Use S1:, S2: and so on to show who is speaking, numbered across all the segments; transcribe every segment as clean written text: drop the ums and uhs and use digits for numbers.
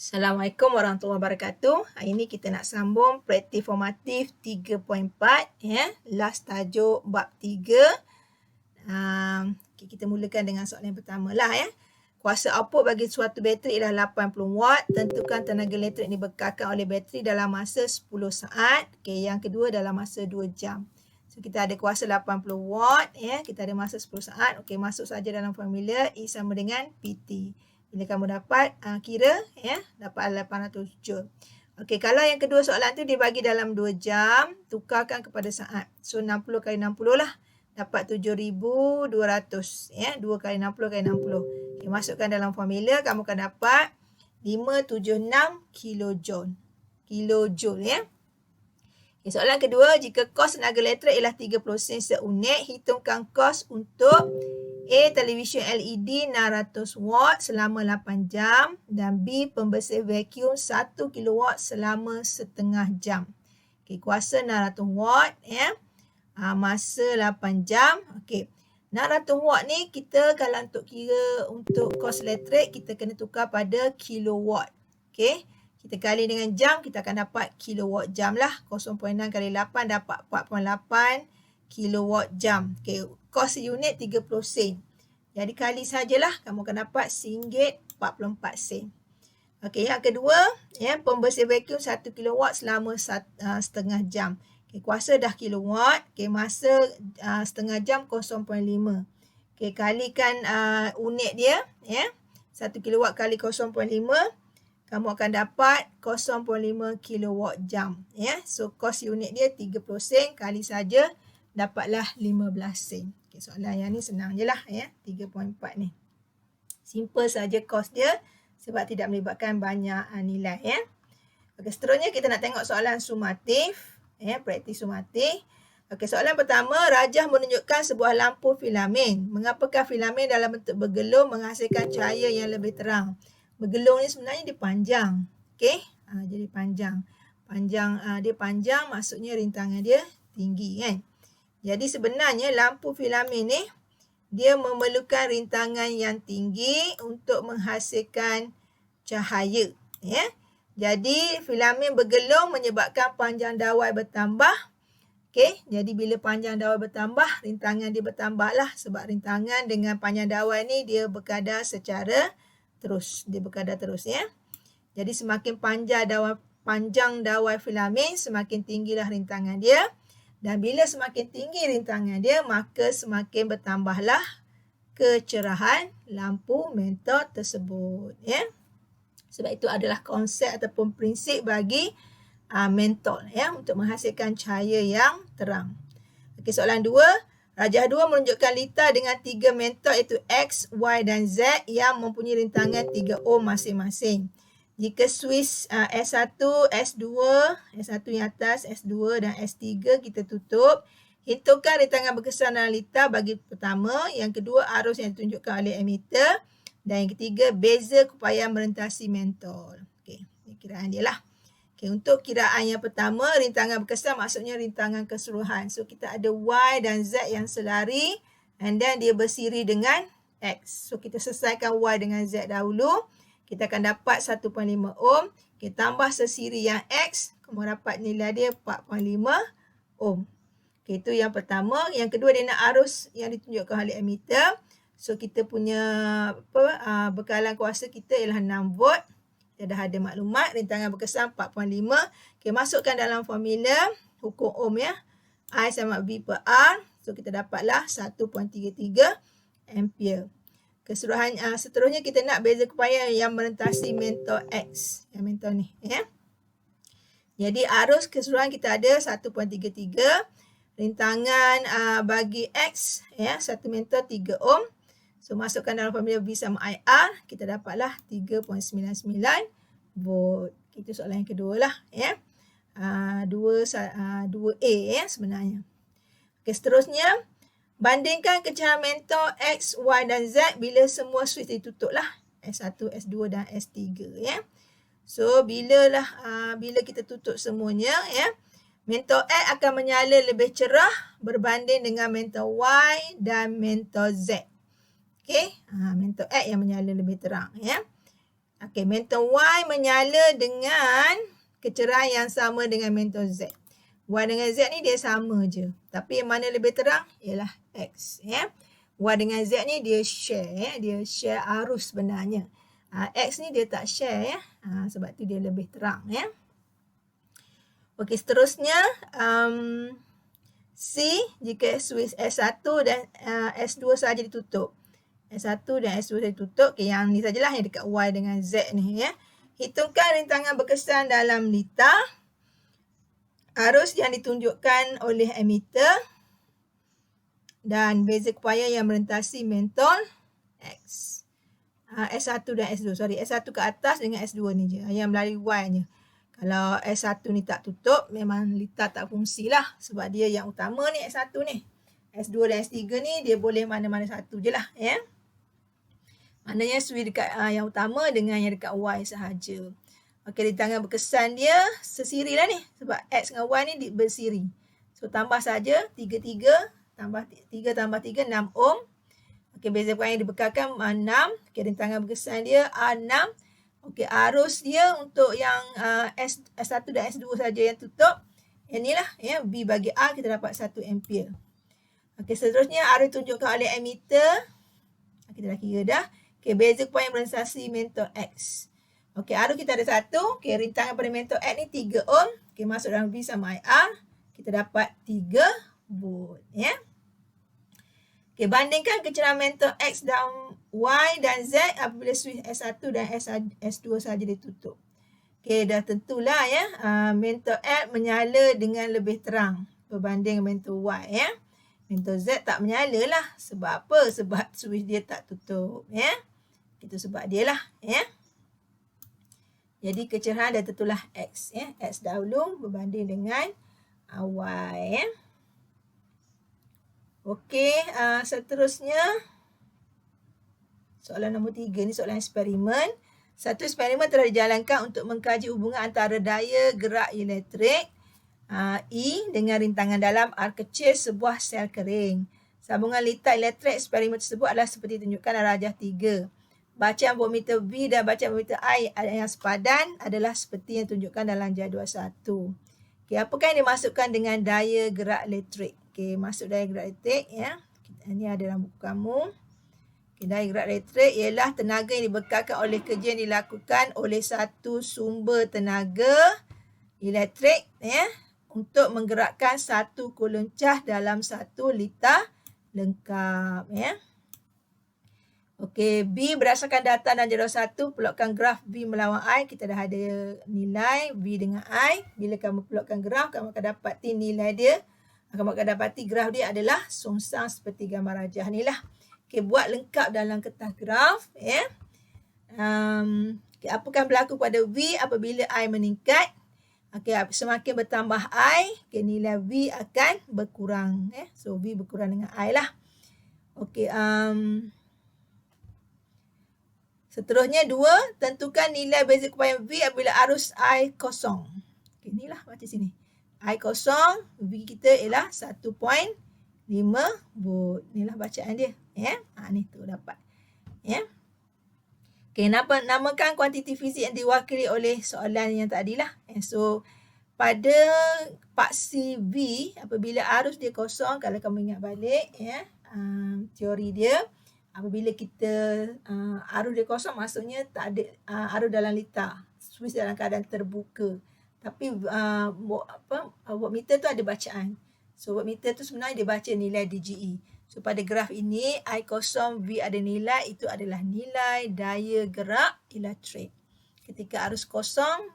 S1: Assalamualaikum warahmatullahi wabarakatuh. Hari ini kita nak sambung praktik formatif 3.4 ya. Last tajuk bab 3. Kita mulakan dengan soalan yang pertama lah ya. Kuasa output bagi suatu bateri ialah 80 watt. Tentukan tenaga elektrik yang dibekalkan oleh bateri dalam masa 10 saat. Yang kedua dalam masa 2 jam. So kita ada kuasa 80 watt ya. Kita ada masa 10 saat. Masuk saja dalam formula E sama dengan PT. Bila kamu dapat kira ya, dapat 800 joule. Kalau yang kedua soalan tu dibagi dalam 2 jam, tukarkan kepada saat. So 60 kali 60 lah. Dapat 7,200 ya, 2 kali 60 kali 60. Masukkan dalam formula, kamu akan dapat 576 kilojoule. Kilojoule ya. Soalan kedua, jika kos tenaga elektrik ialah 30 sen seunit, hitungkan kos untuk A. Televisyen LED 600 watt selama 8 jam dan B. Pembersih vacuum 1 kilowatt selama setengah jam. Kuasa 600 watt ya. Masa 8 jam. 600 watt ni kita kalau untuk kira untuk kos elektrik kita kena tukar pada kilowatt. Kita kali dengan jam kita akan dapat kilowatt jam lah. 0.6 kali 8 dapat 4.8 kilowatt jam. Kos unit 30 sen. Jadi kali sajalah kamu akan dapat RM1.44. Yang kedua, ya, pembersih vacuum 1 kilowatt selama setengah jam. Kuasa dah kilowatt, masa setengah jam 0.5. Kalikan unit dia, ya. 1 kilowatt kali 0.5, kamu akan dapat 0.5 kilowatt jam, ya. So kos unit dia 30 sen, kali saja dapatlah 15 sen. Soalan yang ni senang je lah ya, 3.4 ni. Simple saja kos dia sebab tidak melibatkan banyak nilai ya. Seterusnya kita nak tengok soalan sumatif ya, praktis sumatif. Soalan pertama, rajah menunjukkan sebuah lampu filamen. Mengapakah filamen dalam bentuk bergelung menghasilkan cahaya yang lebih terang? Bergelung ni sebenarnya dia panjang. Jadi panjang. Dia panjang maksudnya rintangan dia tinggi kan. Jadi sebenarnya lampu filamen ni dia memerlukan rintangan yang tinggi untuk menghasilkan cahaya ya. Jadi filamen bergelung menyebabkan panjang dawai bertambah. Jadi bila panjang dawai bertambah, rintangan dia bertambahlah sebab rintangan dengan panjang dawai ni dia berkadar secara terus. Dia berkadar terus ya. Jadi semakin panjang dawai filamen, semakin tinggilah rintangan dia. Dan bila semakin tinggi rintangan dia, maka semakin bertambahlah kecerahan lampu mentol tersebut. Ya. Sebab itu adalah konsep ataupun prinsip bagi mentol ya, untuk menghasilkan cahaya yang terang. Soalan 2. Rajah 2 menunjukkan litar dengan 3 mentol iaitu X, Y dan Z yang mempunyai rintangan 3 ohm masing-masing. Jika switch S1, S2, S1 yang atas, S2 dan S3 kita tutup, hitungkan rintangan berkesan dalam litar bagi pertama, yang kedua arus yang ditunjukkan oleh ammeter, dan yang ketiga beza keupayaan merentasi mentol. Ini kiraan dia lah. Untuk kiraan yang pertama, rintangan berkesan maksudnya rintangan keseluruhan. So kita ada Y dan Z yang selari, and then dia bersiri dengan X. So kita selesaikan Y dengan Z dahulu. Kita akan dapat 1.5 ohm. Tambah sesiri yang X. Kamu dapat nilai dia 4.5 ohm. Itu yang pertama. Yang kedua dia nak arus yang ditunjukkan oleh ammeter. So kita punya bekalan kuasa kita ialah 6 volt. Kita dah ada maklumat. Rintangan berkesan 4.5. Masukkan dalam formula hukum ohm ya. I sama V per R. So kita dapatlah 1.33 ampere. Seterusnya kita nak beza keupayaan yang merentasi mentol X. Yang mentol ni ya. Jadi arus keseluruhan kita ada 1.33. Rintangan bagi X ya, 1 mentol 3 ohm. So masukkan dalam formula V sama IR, kita dapatlah 3.99 volt. Itu soalan yang kedua lah ya. 2A ya sebenarnya. Seterusnya, bandingkan kecerahan mentol X, Y dan Z bila semua switch ditutup lah. S1, S2 dan S3 ya. So bila kita tutup semuanya ya, mentol X akan menyala lebih cerah berbanding dengan mentol Y dan mentol Z. Mentol X yang menyala lebih terang ya. Okey, mentor Y menyala dengan kecerahan yang sama dengan mentor Z. Y dengan Z ni dia sama je. Tapi yang mana lebih terang ialah X. Ya. Y dengan Z ni dia share. Ya. Dia share arus sebenarnya. X ni dia tak share. Ya. Sebab tu dia lebih terang. Ya. Okey, seterusnya C jika switch S1 dan S2 saja ditutup. S1 dan S2 saja ditutup. Okay, yang ni sajalah yang dekat Y dengan Z ni. Ya. Hitungkan rintangan berkesan dalam lita. Arus yang ditunjukkan oleh emitter. Dan beza kepaya yang merentasi mentol X. S1 dan S2. Sorry, S1 ke atas dengan S2 ni je. Yang melalui Y je. Kalau S1 ni tak tutup, memang lita tak fungsi lah. Sebab dia yang utama ni S1 ni. S2 dan S3 ni dia boleh mana-mana satu je lah. Ya. Maknanya switch dekat yang utama dengan yang dekat Y sahaja. Okey, rintangan berkesan dia sesiri lah ni. Sebab X dengan Y ni bersiri. So, tambah saja 3 tambah 3 tambah 3, 6 ohm. Okey, beza kepaya yang dibekalkan 6. Okey, rintangan berkesan dia A6. Okey, arus dia untuk yang S1 dan S2 saja yang tutup. Yang ni lah, ya, V bagi R kita dapat 1 ampere. Okey, seterusnya arus ditunjukkan oleh emitter. Kita dah kira dah. Okey, beza kepaya yang merentasi mentor X. Okey, arus kita ada 1. Okey, rintangan pada mentor X ni 3 ohm. Okey, masuk dalam V sama IR. Kita dapat 3 volt. Ya. Okey, bandingkan kecerahan mentor X dan Y dan Z apabila switch S1 dan S2 saja ditutup. Okey, dah tentulah ya. Mentor X menyala dengan lebih terang berbanding mentor Y. Ya. Mentor Z tak menyala lah. Sebab apa? Sebab switch dia tak tutup. Ya. Itu sebab dia lah. Ya. Jadi kecerahan dah tentulah X. Ya. X dahulu berbanding dengan Y. Ya. Okey, seterusnya soalan nombor 3 ni soalan eksperimen. Satu eksperimen telah dijalankan untuk mengkaji hubungan antara daya gerak elektrik E dengan rintangan dalam R kecil sebuah sel kering. Sambungan litar elektrik eksperimen tersebut adalah seperti tunjukkan dalam rajah 3. Bacaan voltmeter V dan bacaan voltmeter I yang sepadan adalah seperti yang tunjukkan dalam jadual 1. Okey, apakah yang dimasukkan dengan daya gerak elektrik? Okey, masuk daya gerak elektrik ya. Ini ada dalam buku kamu. Okey, daya gerak elektrik ialah tenaga yang dibekalkan oleh kerja yang dilakukan oleh satu sumber tenaga elektrik ya untuk menggerakkan satu kulon cas dalam 1 liter lengkap ya. Okey, B berdasarkan data dan jadual 1, pelokkan graf V melawan I. Kita dah ada nilai V dengan I. Bila kamu pelokkan graf, kamu akan dapati nilai dia. Kamu akan dapati graf dia adalah songsang seperti gambar rajah ni lah. Okey, buat lengkap dalam kertas graf. Ya. Okay, apakah berlaku pada V apabila I meningkat? Okey, semakin bertambah I, okay, nilai V akan berkurang. So, V berkurang dengan I lah. Okey, seterusnya 2, tentukan nilai beza kepayan V apabila arus I kosong. Okay, inilah baca sini. I kosong, V kita ialah 1.5 volt. Inilah bacaan dia. Ya. Ni tu dapat. Ya. Okay, namakan kuantiti fizik yang diwakili oleh soalan yang tadi lah. So, pada paksi V, apabila arus dia kosong, kalau kamu ingat balik, ya, teori dia, apabila kita arus dia kosong, maksudnya tak ada arus dalam litar. Switch dalam keadaan terbuka. Tapi voltmeter tu ada bacaan. So, voltmeter tu sebenarnya dia baca nilai DGE. So, pada graf ini, I kosong, V ada nilai, itu adalah nilai daya gerak elektrik. Ketika arus kosong,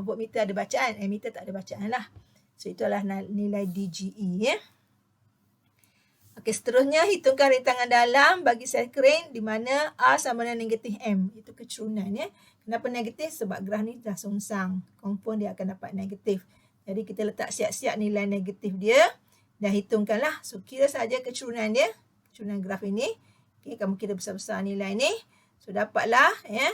S1: voltmeter ada bacaan, ammeter tak ada bacaan lah. So, itu adalah nilai DGE. Ya. Okey, seterusnya hitungkan rintangan dalam bagi sel kering di mana R sama dengan negatif M. Itu kecerunan. Ya. Kenapa negatif? Sebab graf ni dah songsang. Kompon dia akan dapat negatif. Jadi, kita letak siap-siap nilai negatif dia. Dah hitungkanlah. So, kira saja kecerunan dia. Kecerunan graf ini. Okay, kamu kira besar-besar nilai ni. So, dapatlah ya,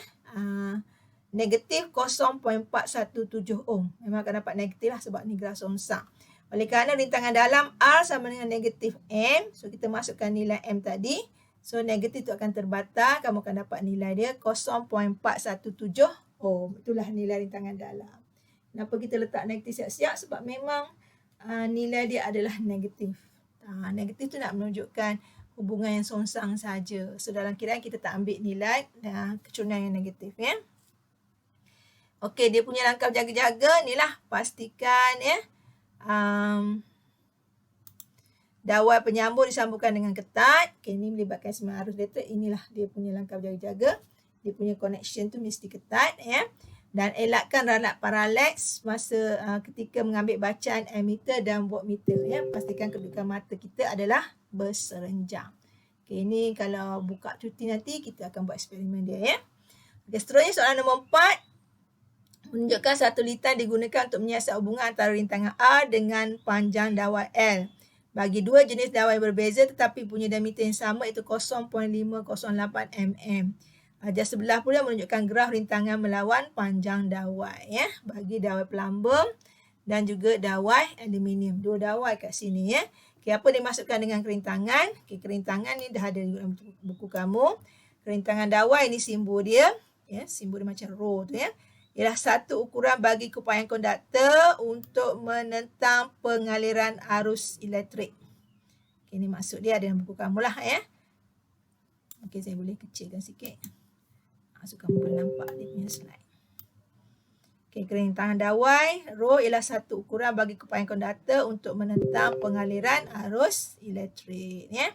S1: negatif 0.417 ohm. Memang akan dapat negatif lah sebab ni graf songsang. Oleh kerana rintangan dalam R sama dengan negatif M. So, kita masukkan nilai M tadi. So negatif tu akan terbata, kamu akan dapat nilai dia 0.417 ohm. Itulah nilai rintangan dalam. Kenapa kita letak negatif siap-siap? Sebab memang nilai dia adalah negatif. Negatif tu nak menunjukkan hubungan yang songsang saja. So dalam kiraan kita tak ambil nilai kecurangan yang negatif ya. Okey, dia punya langkah jaga-jaga ni lah, pastikan ya. Dawai penyambung disambungkan dengan ketat. Okay, ini melibatkan semua arus elektrik. Inilah dia punya langkah jaga-jaga. Dia punya connection tu mesti ketat ya. Dan elakkan ralat paralex masa ketika mengambil bacaan ammeter dan voltmeter ya. Pastikan kedudukan mata kita adalah berserenjang. Okay, ini kalau buka cuti nanti kita akan buat eksperimen dia ya. Okay, seterusnya soalan nombor 4. Menunjukkan satu litan digunakan untuk menyiasat hubungan antara rintangan R dengan panjang dawai L. Bagi dua jenis dawai berbeza tetapi punya diameter yang sama iaitu 0.508 mm. Ajar sebelah pula menunjukkan graf rintangan melawan panjang dawai ya. Bagi dawai pelambung dan juga dawai aluminium. Dua dawai kat sini ya. Okay, apa dimasukkan dengan kerintangan? Okay, kerintangan ni dah ada dalam buku kamu. Kerintangan dawai ni simbol dia. Ya, simbol dia macam rho tu ya. Ialah satu ukuran bagi keupayaan konduktor untuk menentang pengaliran arus elektrik. Okay, ini maksud dia ada dalam buku kamu lah ya. Okay, saya boleh kecilkan sikit. So kamu boleh nampak dia punya slide. Okay, kerintangan dawai, rho ialah satu ukuran bagi keupayaan konduktor untuk menentang pengaliran arus elektrik ya.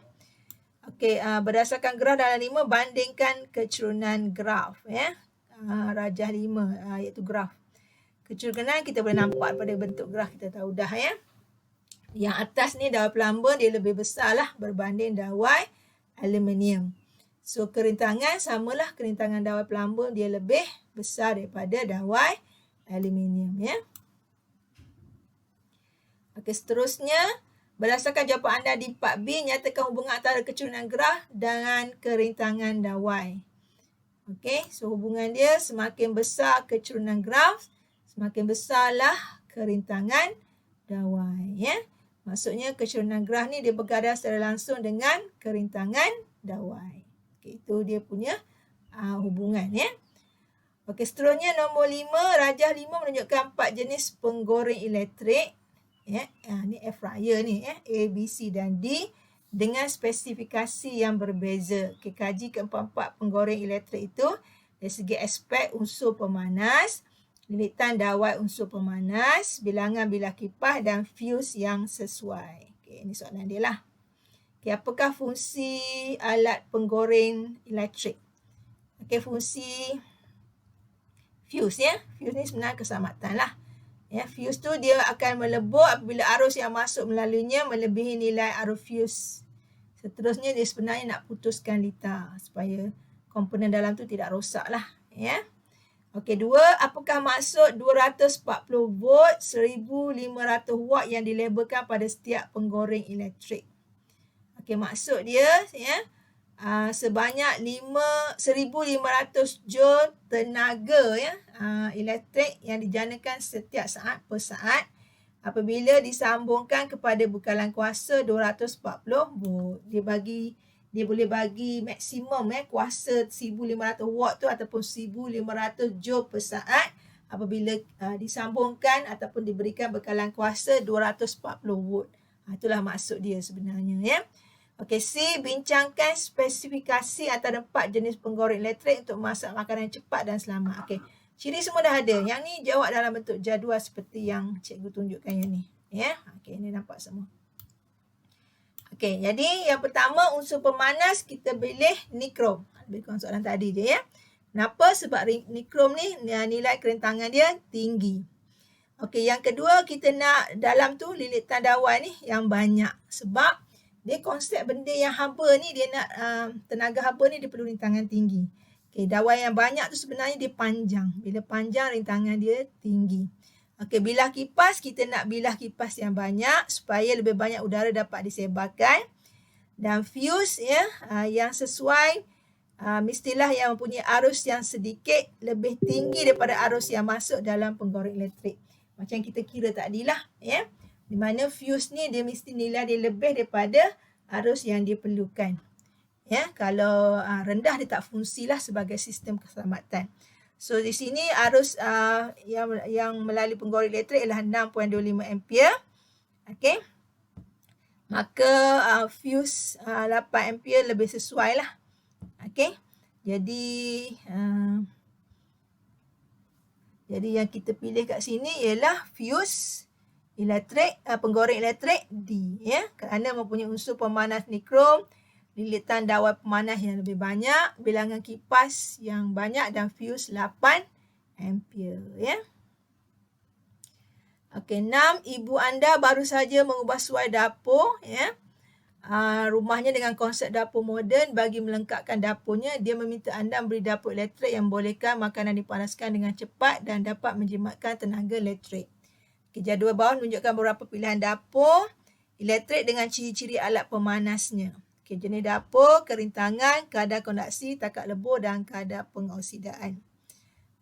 S1: Okay, berdasarkan graf dalam 5, bandingkan kecurunan graf ya. Rajah 5 iaitu graf. Kecurangan kita boleh nampak pada bentuk graf, kita tahu dah ya. Yang atas ni dawai pelambung dia lebih besar lah berbanding dawai aluminium. So kerintangan samalah, kerintangan dawai pelambung dia lebih besar daripada dawai aluminium ya. Okey, seterusnya berdasarkan jawapan anda di part B, nyatakan hubungan antara kecurangan graf dengan kerintangan dawai. Okey, so hubungan dia semakin besar kecurunan graf, semakin besarlah kerintangan dawai ya. Maksudnya kecurunan graf ni dia bergadah secara langsung dengan kerintangan dawai. Okey, itu dia punya hubungan ya. Okey, seterusnya nombor 5, rajah 5 menunjukkan 4 jenis penggoreng elektrik ya. Ni F raya ni ya, A, B, C dan D. Dengan spesifikasi yang berbeza. Okay, kaji keempat-empat penggoreng elektrik itu dari segi aspek unsur pemanas, lilitan dawai unsur pemanas, bilangan bilah kipas dan fuse yang sesuai. Okay, ini soalan dia lah. Okay, apakah fungsi alat penggoreng elektrik? Okay, fungsi fuse ya. Fuse ni sebenarnya keselamatan lah. Ya, fuse tu dia akan melebur apabila arus yang masuk melaluinya melebihi nilai arus fuse. Seterusnya dia sebenarnya nak putuskan litar supaya komponen dalam tu tidak rosak lah. Ya. Okey, 2. Apakah maksud 240 volt 1500 watt yang dilabelkan pada setiap penggoreng elektrik? Okey, maksud dia ya, sebanyak 1500 joule tenaga ya, elektrik yang dijanakan setiap saat per saat apabila disambungkan kepada bekalan kuasa 240 volt. Dia boleh bagi maksimum kuasa 1500 watt tu ataupun 1500 joule per saat apabila disambungkan ataupun diberikan bekalan kuasa 240 volt. Itulah maksud dia sebenarnya ya. Okey, C, bincangkan spesifikasi antara 4 jenis penggoreng elektrik untuk masak makanan cepat dan selamat. Okey. Ciri semua dah ada. Yang ni jawab dalam bentuk jadual seperti yang cikgu tunjukkan yang ni. Ya. Okey, ini nampak semua. Okey, jadi yang pertama unsur pemanas kita pilih nikrom. Lebih kurang soalan tadi je ya. Kenapa? Sebab nikrom ni nilai kerintangan dia tinggi. Okey, yang kedua kita nak dalam tu lilitan dawai ni yang banyak. Sebab dia konsep benda yang haba ni dia nak tenaga haba ni dia perlu rintangan tinggi. Okey, dawai yang banyak tu sebenarnya dia panjang. Bila panjang rintangan dia tinggi. Okey, bilah kipas kita nak bilah kipas yang banyak supaya lebih banyak udara dapat disebarkan. Dan fuse ya yang sesuai mestilah yang mempunyai arus yang sedikit lebih tinggi daripada arus yang masuk dalam penggoreng elektrik. Macam kita kira tadilah ya. Di mana fuse ni dia mesti nilai dia lebih daripada arus yang diperlukan. Ya, kalau rendah dia tak fungsilah sebagai sistem keselamatan. So di sini arus yang melalui penggoreng elektrik ialah 6.25 ampere. Okey. Maka fuse 8 ampere lebih sesuai lah. Okey. Jadi yang kita pilih kat sini ialah fuse elektrik, penggoreng elektrik D, ya, kerana mempunyai unsur pemanas nikrom, lilitan dawai pemanas yang lebih banyak, bilangan kipas yang banyak dan fuse 8 ampere, ya. Okey, 6. Ibu anda baru saja mengubah suai dapur, ya. Rumahnya dengan konsep dapur moden. Bagi melengkapkan dapurnya, dia meminta anda memberi dapur elektrik yang membolehkan makanan dipanaskan dengan cepat dan dapat menjimatkan tenaga elektrik. Okay, jadual bawah menunjukkan beberapa pilihan dapur elektrik dengan ciri-ciri alat pemanasnya. Okay, jenis dapur, kerintangan, kadar kondaksi, takat lebur dan kadar pengoksidaan.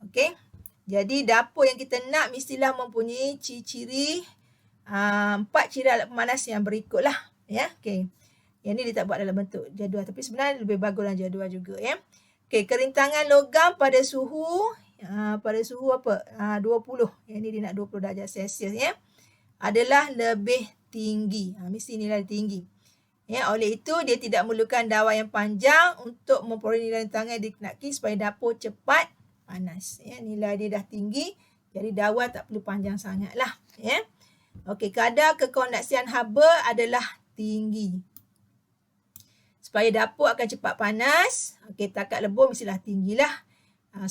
S1: Okay, jadi dapur yang kita nak mestilah mempunyai ciri-ciri 4 ciri alat pemanas yang berikutlah. Ya, okay. Yang ni dia tak buat dalam bentuk jadual, tapi sebenarnya lebih bagus dalam jadual juga, ya. Okay, kerintangan logam pada suhu apa? 20. Yang ni dia nak 20 darjah Celsius, ya. Adalah lebih tinggi. Mesti nilai tinggi. Ya, oleh itu dia tidak memerlukan dawai yang panjang untuk memperoleh nilai rintangan yang dikenaki supaya dapur cepat panas. Ya, nilai dia dah tinggi, jadi dawai tak perlu panjang sangatlah, ya. Okey, kadar kekondaksian haba adalah tinggi. Supaya dapur akan cepat panas, okey, takat lebur mestilah tinggilah.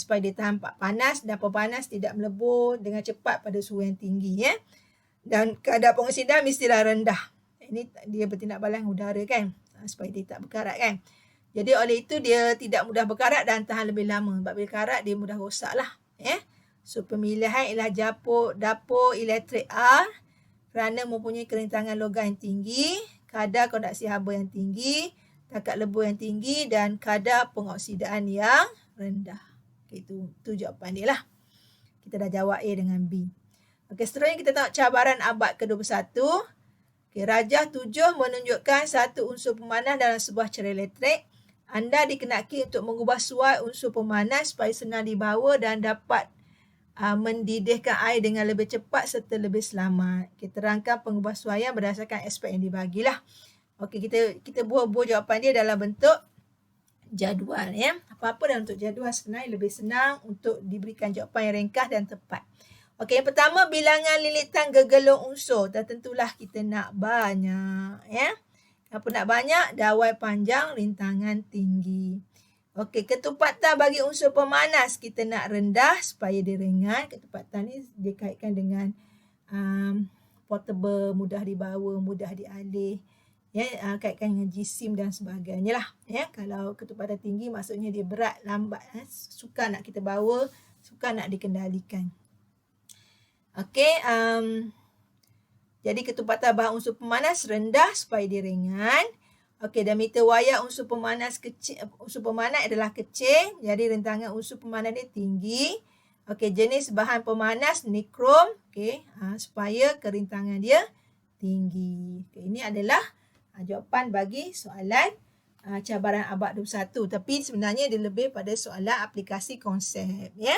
S1: Supaya dia tahan panas, dapur panas tidak melebur dengan cepat pada suhu yang tinggi, ya. Dan kadar pengoksidan mestilah rendah. Ini dia bertindak balas udara, kan, supaya dia tak berkarat, kan. Jadi oleh itu dia tidak mudah berkarat dan tahan lebih lama. Sebab bila karat dia mudah rosak lah, ya. So pemilihan ialah dapur elektrik A kerana mempunyai kerintangan logam yang tinggi, kadar kondaksi haba yang tinggi, takat lebur yang tinggi dan kadar pengoksidaan yang rendah. Okay, itu jawapan dia lah. Kita dah jawab A dengan B. Okey, seterusnya kita tengok cabaran abad ke-21. Okey, rajah 7 menunjukkan satu unsur pemanas dalam sebuah cera elektrik. Anda dikenaki untuk mengubah suai unsur pemanas supaya senang dibawa dan dapat mendidihkan air dengan lebih cepat serta lebih selamat. Kita terangkan pengubah suaian berdasarkan aspek yang dibagilah. Okey, kita buat jawapan dia dalam bentuk jadual, ya. Apa-apa dalam bentuk jadual sebenarnya lebih senang untuk diberikan jawapan yang ringkas dan tepat. Okey, yang pertama bilangan lilitan gegelung unsur. Tentulah kita nak banyak, ya. Apa nak banyak? Dawai panjang, rintangan tinggi. Okey, ketupatan bagi unsur pemanas kita nak rendah supaya dia ringan. Ketupatan ni dia kaitkan dengan portable, mudah dibawa, mudah dialih. Ya, kaitkan dengan jisim dan sebagainya lah. Ya, kalau ketupatan tinggi maksudnya dia berat, lambat, sukar nak kita bawa, sukar nak dikendalikan. Okey, jadi ketupatan bahan unsur pemanas rendah supaya dia ringan. Okey, diameter wayar unsur pemanas adalah kecil, jadi rentangan unsur pemanas dia tinggi. Okey, jenis bahan pemanas nikrom, okey, supaya kerintangan dia tinggi. Okay, ini adalah jawapan bagi soalan cabaran abad 21, tapi sebenarnya dia lebih pada soalan aplikasi konsep, ya.